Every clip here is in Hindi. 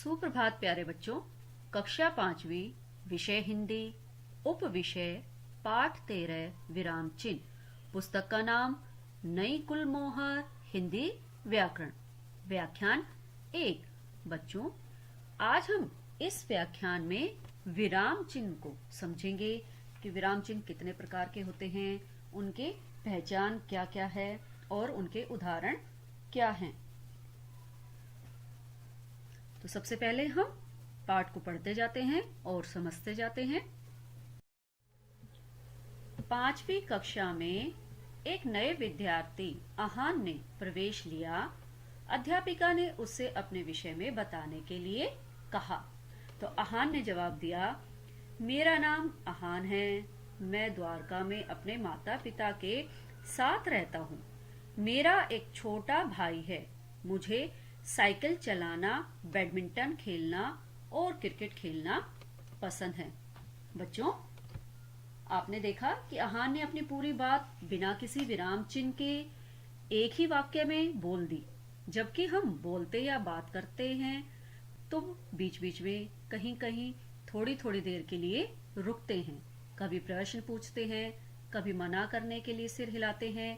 सुप्रभात प्यारे बच्चों। कक्षा 5वीं, विषय हिंदी, उप विषय पाठ 13 विराम चिन्ह। पुस्तक का नाम नई गुलमोहर हिंदी व्याकरण। व्याख्यान 1। बच्चों, आज हम इस व्याख्यान में विराम चिन्ह को समझेंगे कि विराम चिन्ह कितने प्रकार के होते हैं, उनके पहचान क्या क्या है और उनके उदाहरण क्या हैं। तो सबसे पहले हम पाठ को पढ़ते जाते हैं और समझते जाते हैं। 5वीं कक्षा में एक नए विद्यार्थी आहान ने प्रवेश लिया। अध्यापिका ने उससे अपने विषय में बताने के लिए कहा। तो आहान ने जवाब दिया, मेरा नाम आहान है, मैं द्वारका में अपने माता पिता के साथ रहता हूँ। मेरा एक छोटा भाई है। मुझे साइकिल चलाना, बैडमिंटन खेलना और क्रिकेट खेलना पसंद है। बच्चों, आपने देखा कि आहान ने अपनी पूरी बात बिना किसी विराम चिन्ह के एक ही वाक्य में बोल दी। जबकि हम बोलते या बात करते हैं तो बीच बीच में कहीं कहीं थोड़ी थोड़ी देर के लिए रुकते हैं। कभी प्रश्न पूछते हैं, कभी मना करने के लिए सिर हिलाते हैं,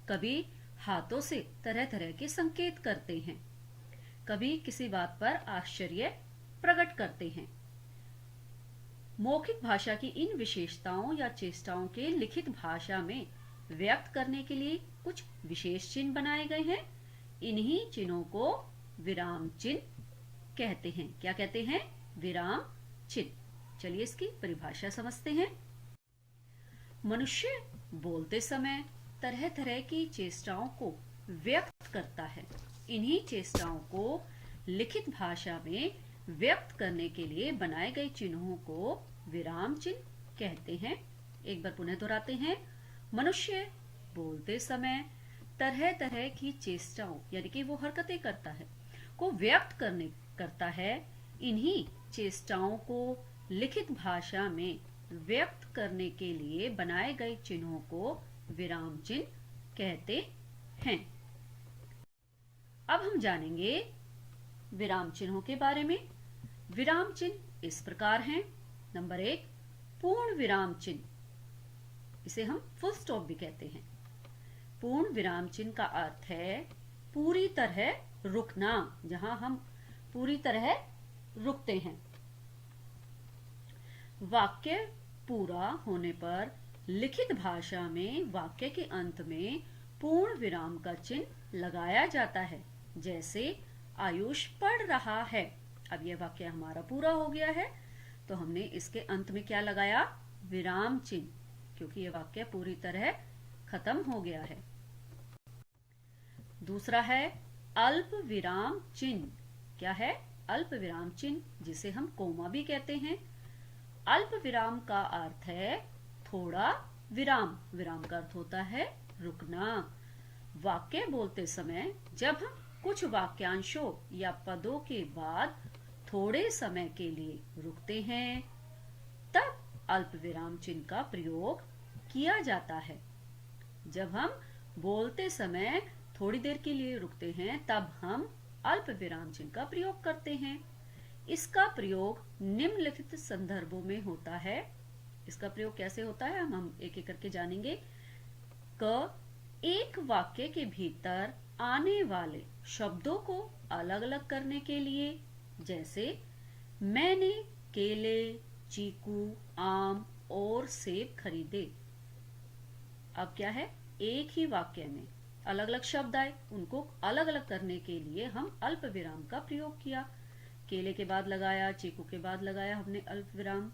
कभी हाथों से तरह तरह के संकेत करते हैं, कभी किसी बात पर आश्चर्य प्रकट करते हैं। मौखिक भाषा की इन विशेषताओं या चेष्टाओं के लिखित भाषा में व्यक्त करने के लिए कुछ विशेष चिन्ह बनाए गए हैं। इन्हीं चिन्हों को विराम चिन्ह कहते हैं। क्या कहते हैं? विराम चिन्ह। चलिए इसकी परिभाषा समझते हैं। मनुष्य बोलते समय तरह तरह की चेष्टाओं को व्यक्त करता है। इन्हीं चेष्टाओं को लिखित भाषा में व्यक्त करने के लिए बनाए गए चिन्हों को विराम चिन्ह कहते हैं। एक बार पुनः दोहराते हैं। मनुष्य बोलते समय तरह तरह की चेष्टाओं यानी कि वो हरकतें करता है को व्यक्त करता है। इन्हीं चेष्टाओं को लिखित भाषा में व्यक्त करने के लिए बनाए गए चिन्हों को विराम चिन्ह कहते हैं। अब हम जानेंगे विराम चिन्हों के बारे में। विराम चिन्ह इस प्रकार हैं। नंबर 1, पूर्ण विराम चिन्ह। इसे हम फुल स्टॉप भी कहते हैं। पूर्ण विराम चिन्ह का अर्थ है पूरी तरह रुकना, जहां हम पूरी तरह रुकते हैं। वाक्य पूरा होने पर लिखित भाषा में वाक्य के अंत में पूर्ण विराम का चिन्ह लगाया जाता है। जैसे आयुष पढ़ रहा है। अब यह वाक्य हमारा पूरा हो गया है तो हमने इसके अंत में क्या लगाया? विराम चिन्ह, क्योंकि यह वाक्य पूरी तरह खत्म हो गया है। दूसरा है अल्प विराम चिन्ह। क्या है? अल्प विराम चिन्ह, जिसे हम कोमा भी कहते हैं। अल्प विराम का अर्थ है थोड़ा विराम। विराम का अर्थ होता है रुकना। वाक्य बोलते समय जब हम कुछ वाक्यांशों या पदों के बाद थोड़े समय के लिए रुकते हैं तब अल्प विराम चिन्ह का प्रयोग किया जाता है। जब हम बोलते समय थोड़ी देर के लिए रुकते हैं तब हम अल्प विराम चिन्ह का प्रयोग करते हैं। इसका प्रयोग निम्नलिखित संदर्भों में होता है। इसका प्रयोग कैसे होता है हम एक एक करके जानेंगे। एक वाक्य के भीतर आने वाले शब्दों को अलग अलग करने के लिए, जैसे मैंने केले, चीकू, आम और सेब खरीदे। अब क्या है? एक ही वाक्य में अलग अलग शब्द आए, उनको अलग अलग करने के लिए हम अल्प विराम का प्रयोग किया। केले के बाद लगाया, चीकू के बाद लगाया हमने अल्प विराम।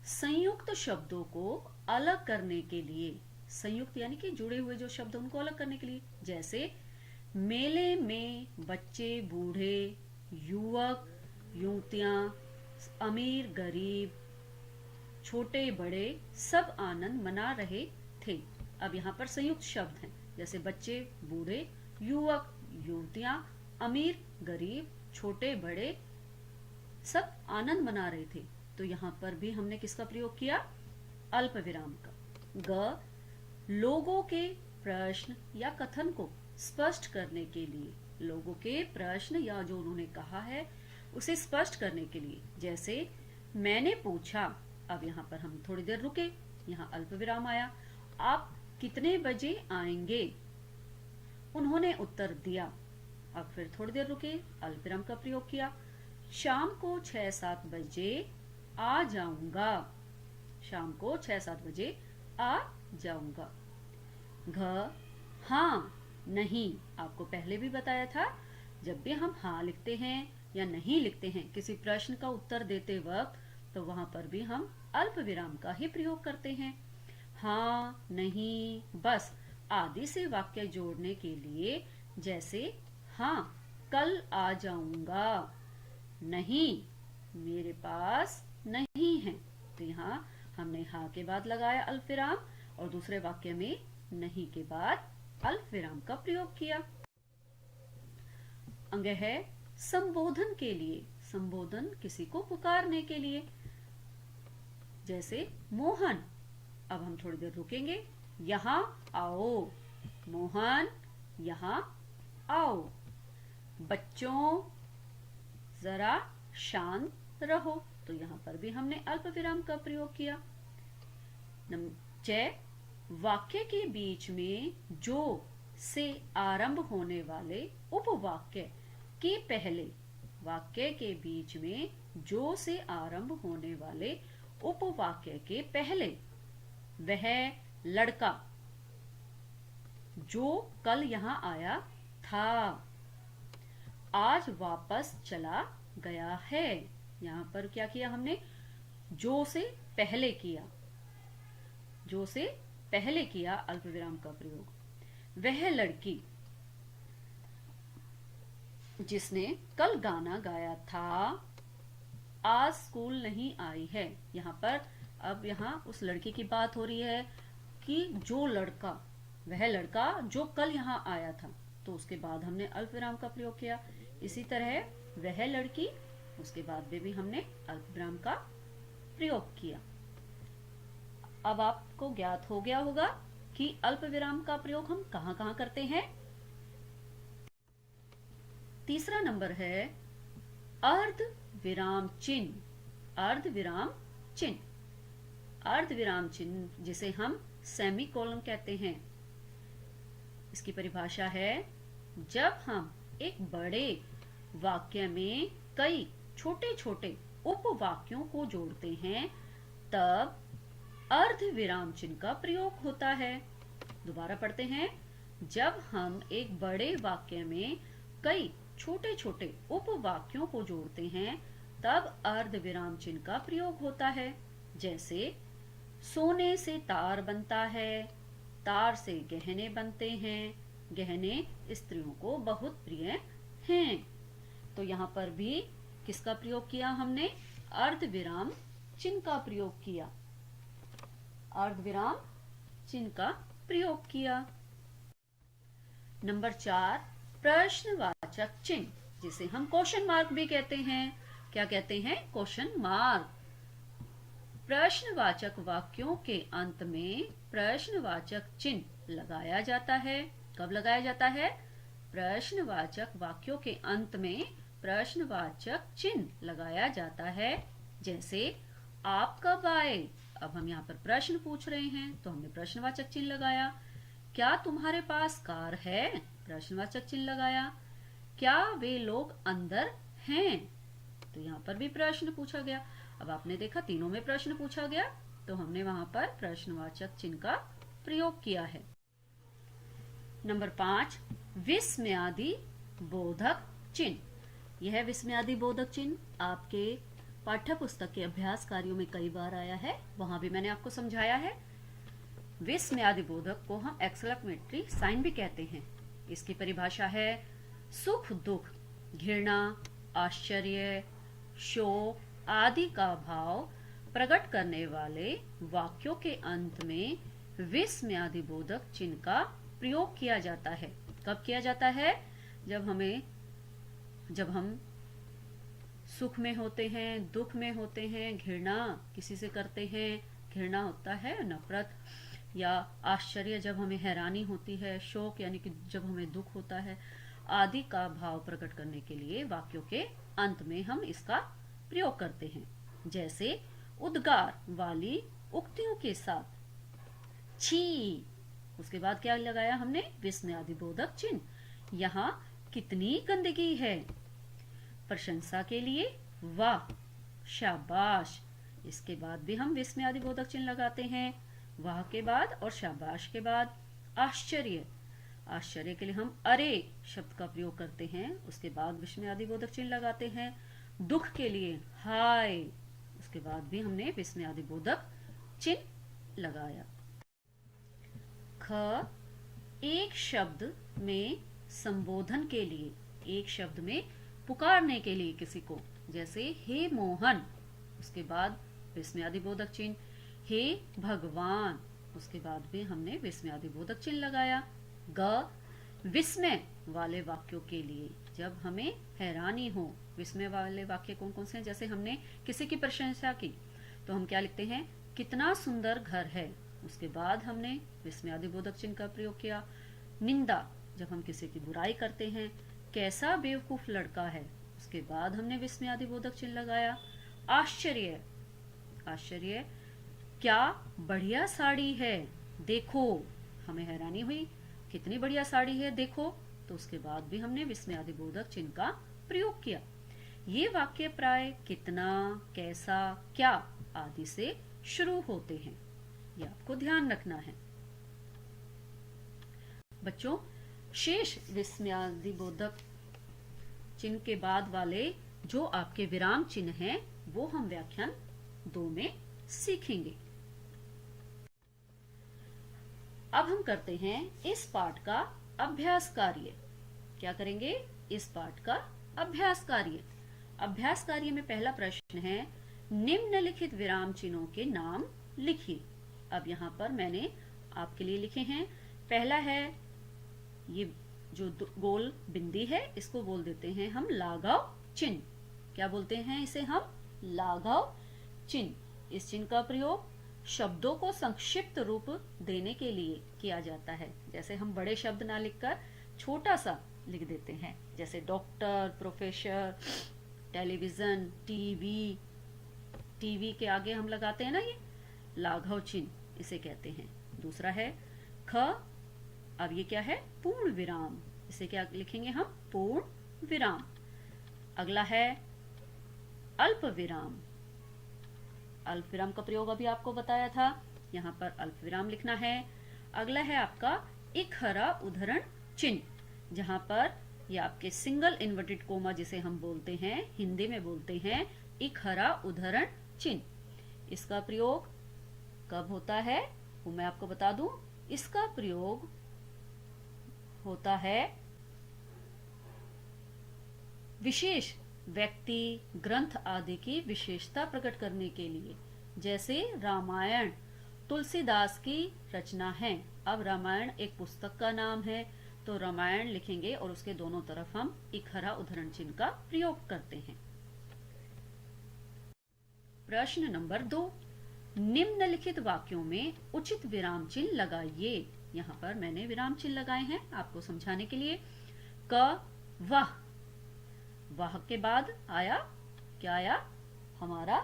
संयुक्त शब्दों को अलग करने के लिए, संयुक्त यानी कि जुड़े हुए जो शब्द उनको अलग करने के लिए, जैसे मेले में बच्चे बूढ़े, युवक युवतियां, अमीर गरीब, छोटे बड़े सब आनंद मना रहे थे। अब यहाँ पर संयुक्त शब्द हैं, जैसे बच्चे बूढ़े, युवक युवतियां, अमीर गरीब, छोटे बड़े सब आनंद मना रहे थे। तो यहाँ पर भी हमने किसका प्रयोग किया? अल्प विराम का। लोगों के प्रश्न या कथन को स्पष्ट करने के लिए, लोगों के प्रश्न या जो उन्होंने कहा है उसे स्पष्ट करने के लिए। जैसे मैंने पूछा, अब यहाँ पर हम थोड़ी देर रुके, यहाँ अल्प विराम आया। आप कितने बजे आएंगे? उन्होंने उत्तर दिया। अब फिर थोड़ी देर रुके, अल्प विराम का प्रयोग किया। शाम को 6-7 बजे आ जाऊंगा। शाम को 6-7 बजे आ जाऊंगा। घ हाँ नहीं, आपको पहले भी बताया था, जब भी हम हाँ लिखते हैं या नहीं लिखते हैं किसी प्रश्न का उत्तर देते वक्त, तो वहां पर भी हम अल्प विराम का ही प्रयोग करते हैं। हाँ, नहीं, बस आदि से वाक्य जोड़ने के लिए, जैसे हाँ कल आ जाऊंगा, नहीं मेरे पास नहीं है, तो यहाँ हमने हाँ के बाद लगाया अल्प विराम और दूसरे वाक्य में नहीं के बाद अल्प विराम का प्रयोग किया। अंग है संबोधन के लिए, संबोधन किसी को पुकारने के लिए। जैसे मोहन, अब हम थोड़ी देर रुकेंगे, यहाँ आओ। मोहन यहाँ आओ। बच्चों जरा शांत रहो, तो यहाँ पर भी हमने अल्प विराम का प्रयोग किया। च वाक्य के बीच में जो से आरंभ होने वाले उपवाक्य के पहले, वाक्य के बीच में जो से आरंभ होने वाले उपवाक्य के पहले, वह लड़का जो कल यहाँ आया था आज वापस चला गया है। यहाँ पर क्या किया हमने? जो से पहले किया, जो से पहले किया अल्प विराम का प्रयोग। वह लड़की जिसने कल गाना गाया था आज स्कूल नहीं आई है। यहाँ पर अब यहाँ उस लड़की की बात हो रही है कि जो लड़का, वह लड़का जो कल यहाँ आया था, तो उसके बाद हमने अल्प विराम का प्रयोग किया। इसी तरह वह लड़की, उसके बाद में भी हमने अल्प विराम का प्रयोग किया। अब आपको ज्ञात हो गया होगा कि अल्प विराम का प्रयोग हम कहां कहां करते हैं। तीसरा नंबर है अर्ध विराम चिन्ह। अर्ध विराम चिन्ह, अर्ध विराम चिन्ह जिसे हम सेमीकोलन कहते हैं। इसकी परिभाषा है, जब हम एक बड़े वाक्य में कई छोटे छोटे उपवाक्यों को जोड़ते हैं, तब अर्ध विराम चिन्ह का प्रयोग होता है। दोबारा पढ़ते हैं, जब हम एक बड़े वाक्य में कई छोटे छोटे उपवाक्यों को जोड़ते हैं, तब अर्ध विराम चिन्ह का प्रयोग होता है। जैसे सोने से तार बनता है, तार से गहने बनते हैं, गहने स्त्रियों को बहुत प्रिय हैं। तो यहाँ पर भी किसका प्रयोग किया हमने? अर्ध विराम चिन्ह का प्रयोग किया, अर्ध विराम चिन्ह का प्रयोग किया। नंबर 4 प्रश्नवाचक चिन्ह, जिसे हम क्वेश्चन मार्क भी कहते हैं। क्या कहते हैं? Question mark. प्रश्नवाचक वाक्यों के अंत में प्रश्नवाचक चिन्ह लगाया जाता है। कब लगाया जाता है? प्रश्नवाचक वाक्यों के अंत में प्रश्नवाचक चिन्ह लगाया जाता है। जैसे आप कब आए? अब हम यहाँ पर प्रश्न पूछ रहे हैं, तो हमने प्रश्नवाचक चिन्ह लगाया। क्या तुम्हारे पास कार है? प्रश्नवाचक चिन्ह लगाया। क्या वे लोग अंदर हैं? तो यहाँ पर भी प्रश्न पूछा गया। अब आपने देखा तीनों में प्रश्न पूछा गया, तो हमने वहां पर प्रश्नवाचक चिन्ह का प्रयोग किया है। नंबर 5 विस्मयादि बोधक चिन्ह। यह विस्मयादि बोधक चिन्ह आपके पाठ्य पुस्तक के अभ्यास कार्यों में कई बार आया है, वहां भी मैंने आपको समझाया है। विस्मयादि बोधक को हम एक्सक्लेमेटरी साइन भी कहते हैं। इसकी परिभाषा है, सुख दुख, घृणा, आश्चर्य, शोक आदि का भाव प्रकट करने वाले वाक्यों के अंत में विस्मयादि बोधक चिन्ह का प्रयोग किया जाता है। कब किया जाता है? जब हम सुख में होते हैं, दुख में होते हैं, घृणा किसी से करते हैं, घृणा होता है नफरत, या आश्चर्य जब हमें हैरानी होती है, शोक यानी कि जब हमें दुख होता है आदि का भाव प्रकट करने के लिए वाक्यों के अंत में हम इसका प्रयोग करते हैं। जैसे उद्गार वाली उक्तियों के साथ छी, उसके बाद क्या लगाया हमने, विस्मयादिबोधक चिन्ह। यहाँ कितनी गंदगी है, प्रशंसा के लिए वाह, शाबाश, इसके बाद भी हम विस्मयादिबोधक चिन्ह लगाते हैं। वाह के बाद और शाबाश के बाद आश्चर्य, आश्चर्य के लिए हम अरे शब्द का प्रयोग करते हैं, उसके बाद विस्मयादिबोधक चिन्ह लगाते हैं। दुख के लिए हाय, उसके बाद भी हमने विस्मयादिबोधक चिन्ह लगाया। ख, एक शब्द में संबोधन के लिए, एक शब्द में पुकारने के लिए किसी को, जैसे हे मोहन, उसके बाद विस्मयादिबोधक चिन्ह। हे भगवान, उसके बाद भी हमने विस्मयादिबोधक चिन्ह लगाया। ग, विस्मय वाले वाक्यों के लिए, जब हमें हैरानी हो। विस्मय वाले वाक्य कौन कौन से हैं, जैसे हमने किसी की प्रशंसा की तो हम क्या लिखते हैं, कितना सुंदर घर है, उसके बाद हमने विस्मयादिबोधक चिन्ह का प्रयोग किया। निंदा, जब हम किसी की बुराई करते हैं, कैसा बेवकूफ लड़का है, उसके बाद हमने विस्मयादिबोधक चिन्ह लगाया। आश्चर्य, आश्चर्य, क्या बढ़िया साड़ी है, देखो, हमें हैरानी हुई कितनी बढ़िया साड़ी है देखो, तो उसके बाद भी हमने विस्मयादिबोधक चिन्ह का प्रयोग किया। ये वाक्य प्राय कितना, कैसा, क्या आदि से शुरू होते हैं, ये आपको ध्यान रखना है। बच्चों, शेष विस्मयादिबोधक चिन्ह के बाद वाले जो आपके विराम चिन्ह हैं वो हम व्याख्यान 2 में सीखेंगे। अब हम करते हैं इस पाठ का अभ्यास कार्य। क्या करेंगे, इस पाठ का अभ्यास कार्य। अभ्यास कार्य में पहला प्रश्न है, निम्नलिखित विराम चिन्हों के नाम लिखिए। अब यहाँ पर मैंने आपके लिए लिखे हैं। पहला है, ये जो गोल बिंदी है इसको बोल देते हैं हम लाघव चिन्ह। क्या बोलते हैं इसे हम, लाघव चिन्ह। इस चिन्ह का प्रयोग शब्दों को संक्षिप्त रूप देने के लिए किया जाता है। जैसे हम बड़े शब्द ना लिखकर छोटा सा लिख देते हैं, जैसे doctor, professor, television, TV, TV के आगे हम लगाते हैं ना ये लाघव चिन्ह, इसे कहते हैं। दूसरा है ख, अब ये क्या है, पूर्ण विराम, इसे क्या लिखेंगे हम, पूर्ण विराम। अगला है अल्प विराम। अल्प विराम का प्रयोग अभी आपको बताया था, यहाँ पर अल्प विराम लिखना है। अगला है आपका इकहरा उद्धरण चिन्ह, जहां पर ये आपके सिंगल इन्वर्टेड कोमा जिसे हम बोलते हैं, हिंदी में बोलते हैं इकहरा उद्धरण चिन्ह। इसका प्रयोग कब होता है वो मैं आपको बता दूं। इसका प्रयोग होता है विशेष व्यक्ति, ग्रंथ आदि की विशेषता प्रकट करने के लिए। जैसे रामायण तुलसीदास की रचना है। अब रामायण एक पुस्तक का नाम है, तो रामायण लिखेंगे और उसके दोनों तरफ हम इकहरा उद्धरण चिन्ह का प्रयोग करते हैं। प्रश्न नंबर 2, निम्नलिखित वाक्यों में उचित विराम चिन्ह लगाइए। यहाँ पर मैंने विराम चिन्ह लगाए हैं आपको समझाने के लिए। क, वाह, वाह के बाद आया, क्या आया, हमारा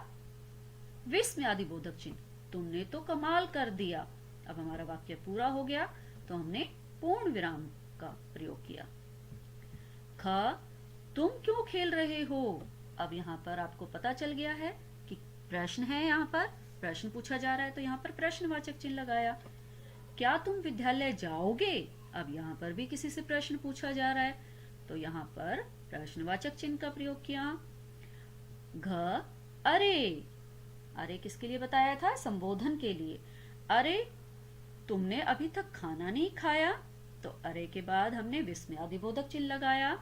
विस्मयादिबोधक चिन्ह, तुमने तो कमाल कर दिया। अब हमारा वाक्य पूरा हो गया तो हमने पूर्ण विराम का प्रयोग किया। ख, तुम क्यों खेल रहे हो। अब यहाँ पर आपको पता चल गया है कि प्रश्न है, यहाँ पर प्रश्न पूछा जा रहा है तो यहाँ पर प्रश्नवाचक चिन्ह लगाया। क्या तुम विद्यालय जाओगे। अब यहाँ पर भी किसी से प्रश्न पूछा जा रहा है तो यहाँ पर प्रश्नवाचक चिन्ह का प्रयोग किया। घ, अरे, अरे किसके लिए बताया था, संबोधन के लिए। अरे तुमने अभी तक खाना नहीं खाया, तो अरे के बाद हमने विस्मयादिबोधक चिन्ह लगाया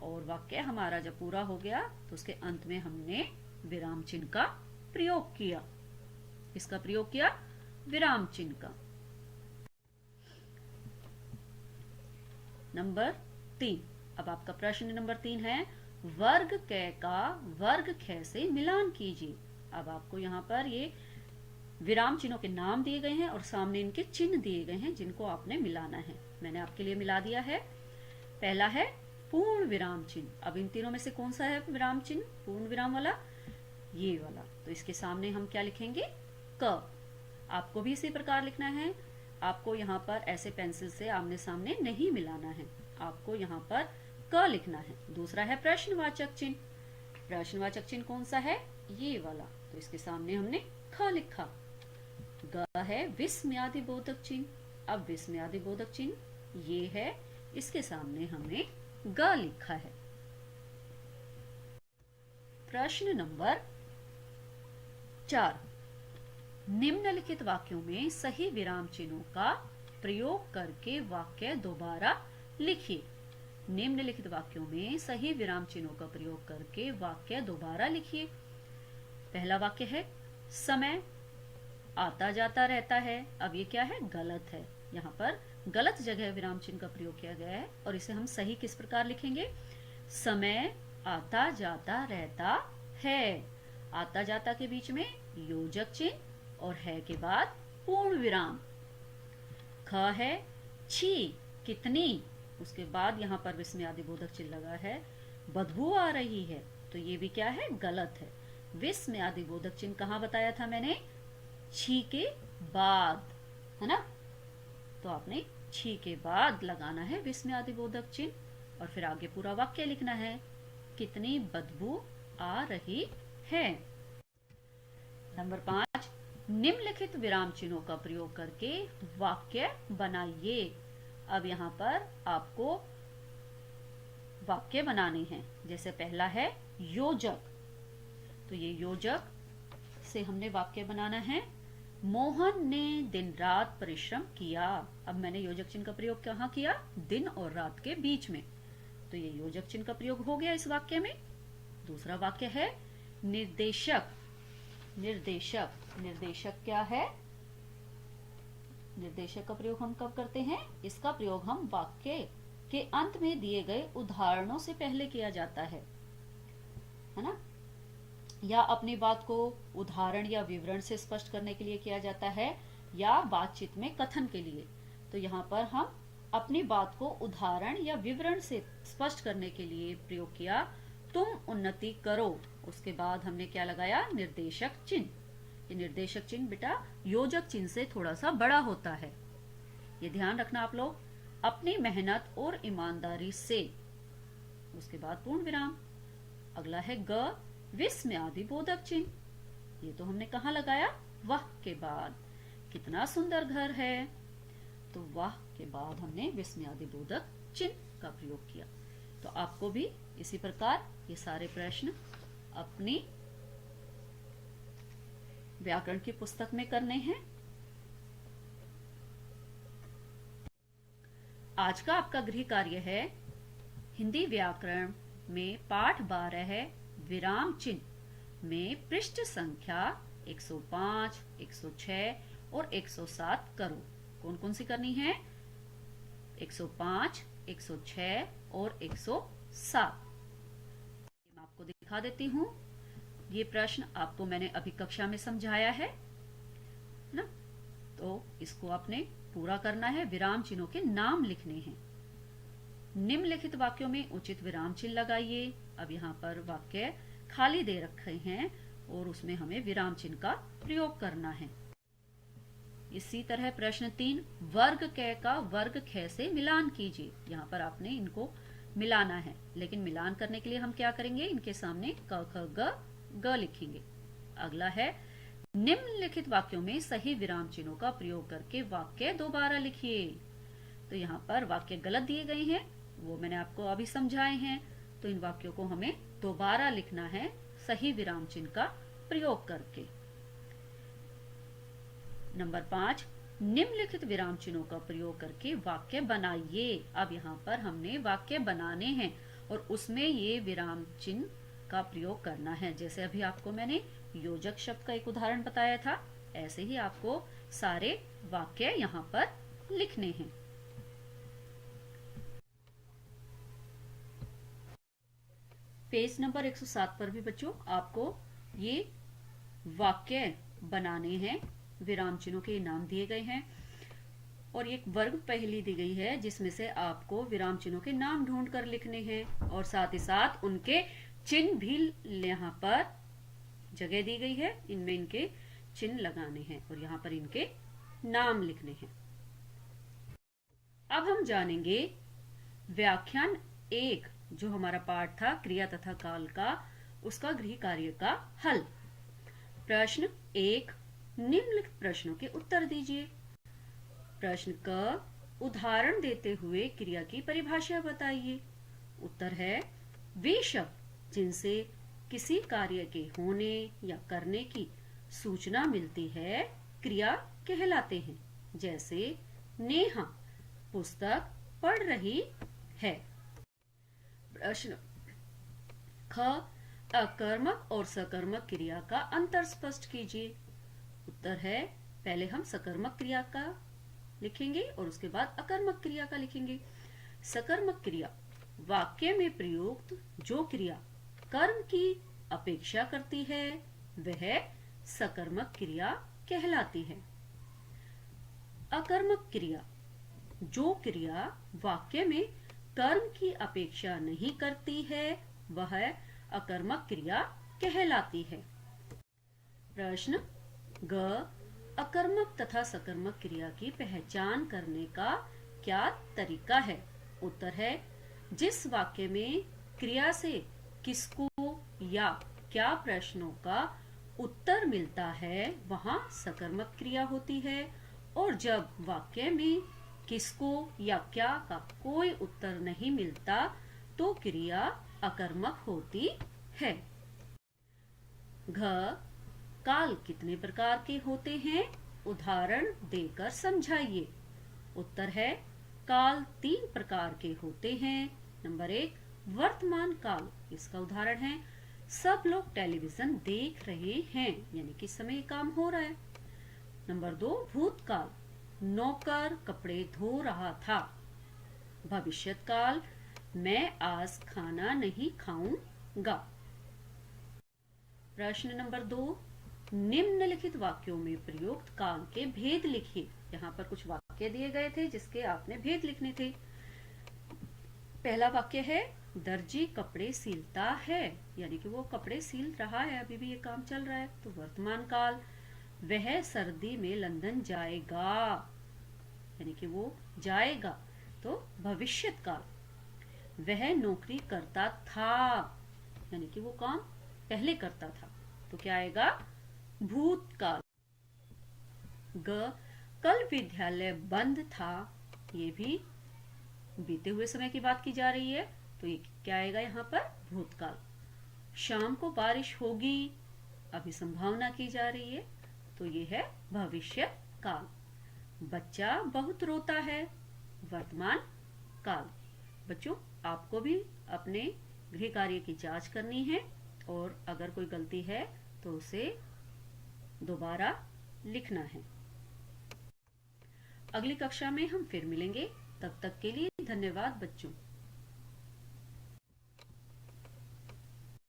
और वाक्य हमारा जब पूरा हो गया तो उसके अंत में हमने विराम चिन्ह का प्रयोग किया। इसका प्रयोग किया, विराम चिन्ह का। नंबर 3, अब आपका प्रश्न नंबर 3 है, वर्ग क का वर्ग ख से मिलान कीजिए। अब आपको यहाँ पर ये विराम चिन्हों के नाम दिए गए हैं और सामने इनके चिन्ह दिए गए हैं जिनको आपने मिलाना है। मैंने आपके लिए मिला दिया है। पहला है पूर्ण विराम चिन्ह। अब इन तीनों में से कौन सा है विराम चिन्ह पूर्ण विराम वाला? ये वाला। तो इसके सामने हम क्या लिखेंगे? क। आपको भी इसी प्रकार लिखना है। आपको यहाँ पर ऐसे पेंसिल से आमने सामने नहीं मिलाना है, आपको यहाँ पर क लिखना है। दूसरा है प्रश्नवाचक चिन्ह। प्रश्नवाचक चिन्ह कौन सा है? ये वाला। तो इसके सामने हमने ख लिखा। ग है विस्मयादिबोधक चिन्ह। अब विस्मयादिबोधक चिन्ह ये है, इसके सामने हमने ग लिखा है। प्रश्न नंबर 4, निम्नलिखित वाक्यों में सही विराम चिन्हों का प्रयोग करके वाक्य दोबारा लिखिए। निम्नलिखित वाक्यों में सही विराम चिन्हों का प्रयोग करके वाक्य दोबारा लिखिए। पहला वाक्य है समय आता जाता रहता है। अब ये क्या है? गलत है। यहाँ पर गलत जगह विराम चिन्ह का प्रयोग किया गया है और इसे हम सही किस प्रकार लिखेंगे? समय आता जाता रहता है। आता जाता के बीच में योजक चिन्ह और है के बाद पूर्ण विराम। ख है छी कितनी, उसके बाद यहाँ पर विस्मयादिबोधक चिन्ह लगा है। बदबू आ रही है, तो ये भी क्या है? गलत है। विस्मयादिबोधक चिन्ह कहाँ बताया था मैंने? छी के बाद, है ना? तो आपने छी के बाद लगाना है विस्मयादिबोधक चिन्ह और फिर आगे पूरा वाक्य लिखना है। कितनी बदबू आ रही है। नंबर 5, निम्नलिखित विराम चिन्हों का प्रयोग करके वाक्य बनाइए। अब यहाँ पर आपको वाक्य बनाने हैं। जैसे पहला है योजक, तो ये योजक से हमने वाक्य बनाना है। मोहन ने दिन रात परिश्रम किया। अब मैंने योजक चिन्ह का प्रयोग कहाँ किया? दिन और रात के बीच में। तो ये योजक चिन्ह का प्रयोग हो गया इस वाक्य में। दूसरा वाक्य है निर्देशक। निर्देशक, निर्देशक क्या है? निर्देशक का प्रयोग हम कब करते हैं? इसका प्रयोग हम वाक्य के अंत में दिए गए उदाहरणों से पहले किया जाता है ना? या अपनी बात को उदाहरण या विवरण से स्पष्ट करने के लिए किया जाता है या बातचीत में कथन के लिए। तो यहाँ पर हम अपनी बात को उदाहरण या विवरण से स्पष्ट करने के लिए प्रयोग किया। तुम उन्नति करो। उसके बाद हमने क्या लगाया? निर्देशक चिन्ह। ये निर्देशक चिन्ह बेटा योजक चिन्ह से थोड़ा सा बड़ा होता है, ये ध्यान रखना आप लोग। अपनी मेहनत और ईमानदारी से। उसके बाद पूर्ण विराम। अगला है ग विस्मयादिबोधक चिन्ह। ये तो हमने कहाँ लगाया? वाह के बाद। कितना सुंदर घर है, तो वाह के बाद हमने विस्मयादिबोधक चिन्ह का प्रयोग किया। तो आपको भी इसी प्रकार ये सारे प्रश्न अपनी व्याकरण की पुस्तक में करने हैं। आज का आपका गृह कार्य है हिंदी व्याकरण में पाठ 12 है विराम चिन्ह में पृष्ठ संख्या 105, 106 और 107 करो। कौन कौन सी करनी है? 105, 106 और 107। मैं आपको दिखा देती हूँ। ये प्रश्न आपको मैंने अभी कक्षा में समझाया है ना, तो इसको आपने पूरा करना है। विराम चिन्हों के नाम लिखने हैं। निम्नलिखित वाक्यों में उचित विराम चिन्ह लगाइए। अब यहाँ पर वाक्य खाली दे रखे हैं और उसमें हमें विराम चिन्ह का प्रयोग करना है। इसी तरह प्रश्न 3, वर्ग क का वर्ग ख से मिलान कीजिए। यहाँ पर आपने इनको मिलाना है, लेकिन मिलान करने के लिए हम क्या करेंगे? इनके सामने क ख ग लिखेंगे। अगला है निम्नलिखित वाक्यों में सही विराम चिन्हों का प्रयोग करके वाक्य दोबारा लिखिए। तो यहाँ पर वाक्य गलत दिए गए हैं, वो मैंने आपको अभी समझाए हैं। तो इन वाक्यों को हमें दोबारा लिखना है सही विराम चिन्ह का प्रयोग करके। नंबर 5, निम्नलिखित विराम चिन्हों का प्रयोग करके वाक्य बनाइए। अब यहाँ पर हमने वाक्य बनाने हैं और उसमें ये विराम चिन्ह का प्रयोग करना है। जैसे अभी आपको मैंने योजक शब्द का एक उदाहरण बताया था, ऐसे ही आपको सारे वाक्य यहाँ पर लिखने हैं। पेज नंबर 107 पर भी बच्चों आपको ये वाक्य बनाने हैं विराम चिन्हों के नाम दिए गए हैं और एक वर्ग पहेली दी गई है जिसमें से आपको विराम चिन्हों के नाम ढूंढ कर लिखने हैं और साथ ही साथ उनके चिन्ह भी यहाँ पर जगह दी गई है, इनमें इनके चिन्ह लगाने हैं और यहाँ पर इनके नाम लिखने हैं। अब हम जानेंगे व्याख्यान 1 जो हमारा पाठ था क्रिया तथा काल का, उसका गृह कार्य का हल। प्रश्न 1, निम्नलिखित प्रश्नों के उत्तर दीजिए। प्रश्न क, उदाहरण देते हुए क्रिया की परिभाषा बताइए। उत्तर है, वे शब्द जिनसे किसी कार्य के होने या करने की सूचना मिलती है क्रिया कहलाते हैं। जैसे नेहा पुस्तक पढ़ रही है। प्रश्न ख, अकर्मक और सकर्मक क्रिया का अंतर स्पष्ट कीजिए। उत्तर है, पहले हम सकर्मक क्रिया का लिखेंगे और उसके बाद अकर्मक क्रिया का लिखेंगे। सकर्मक क्रिया वाक्य में प्रयुक्त जो क्रिया कर्म की अपेक्षा करती है वह सकर्मक क्रिया कहलाती है। अकर्मक क्रिया जो क्रिया वाक्य में कर्म की अपेक्षा नहीं करती है वह अकर्मक क्रिया कहलाती है। प्रश्न ग, अकर्मक तथा सकर्मक क्रिया की पहचान करने का क्या तरीका है। उत्तर है, जिस वाक्य में क्रिया से किसको या क्या प्रश्नों का उत्तर मिलता है वहां सकर्मक क्रिया होती है और जब वाक्य में किसको या क्या का कोई उत्तर नहीं मिलता तो क्रिया अकर्मक होती है। घ, काल कितने प्रकार के होते हैं, उदाहरण देकर समझाइए। उत्तर है, काल 3 प्रकार के होते हैं। नंबर 1, वर्तमान काल, इसका उदाहरण है सब लोग टेलीविजन देख रहे हैं, यानी कि समय काम हो रहा है। नंबर 2, भूतकाल, नौकर कपड़े धो रहा था। भविष्यत काल, मैं आज खाना नहीं खाऊंगा। प्रश्न नंबर 2, निम्नलिखित वाक्यों में प्रयुक्त काल के भेद लिखिए। यहाँ पर कुछ वाक्य दिए गए थे जिसके आपने भेद लिखने थे। पहला वाक्य है, दर्जी कपड़े सीलता है, यानी कि वो कपड़े सील रहा है, अभी भी ये काम चल रहा है। तो वर्तमान काल, वह सर्दी में लंदन जाएगा, यानी कि वो जाएगा। तो भविष्यत काल, वह नौकरी करता था, यानी कि वो काम पहले करता था। तो क्या आएगा, भूतकाल। ग, कल विद्यालय बंद था, ये भी बीते हुए समय की बात की जा रही है, तो ये क्या आएगा यहाँ पर, भूतकाल। शाम को बारिश होगी, अभी संभावना की जा रही है, तो ये है भविष्य काल। बच्चा बहुत रोता है, वर्तमान काल। बच्चों, आपको भी अपने गृह कार्य की जांच करनी है और अगर कोई गलती है तो उसे दोबारा लिखना है। अगली कक्षा में हम फिर मिलेंगे, तब तक के लिए धन्यवाद बच्चों।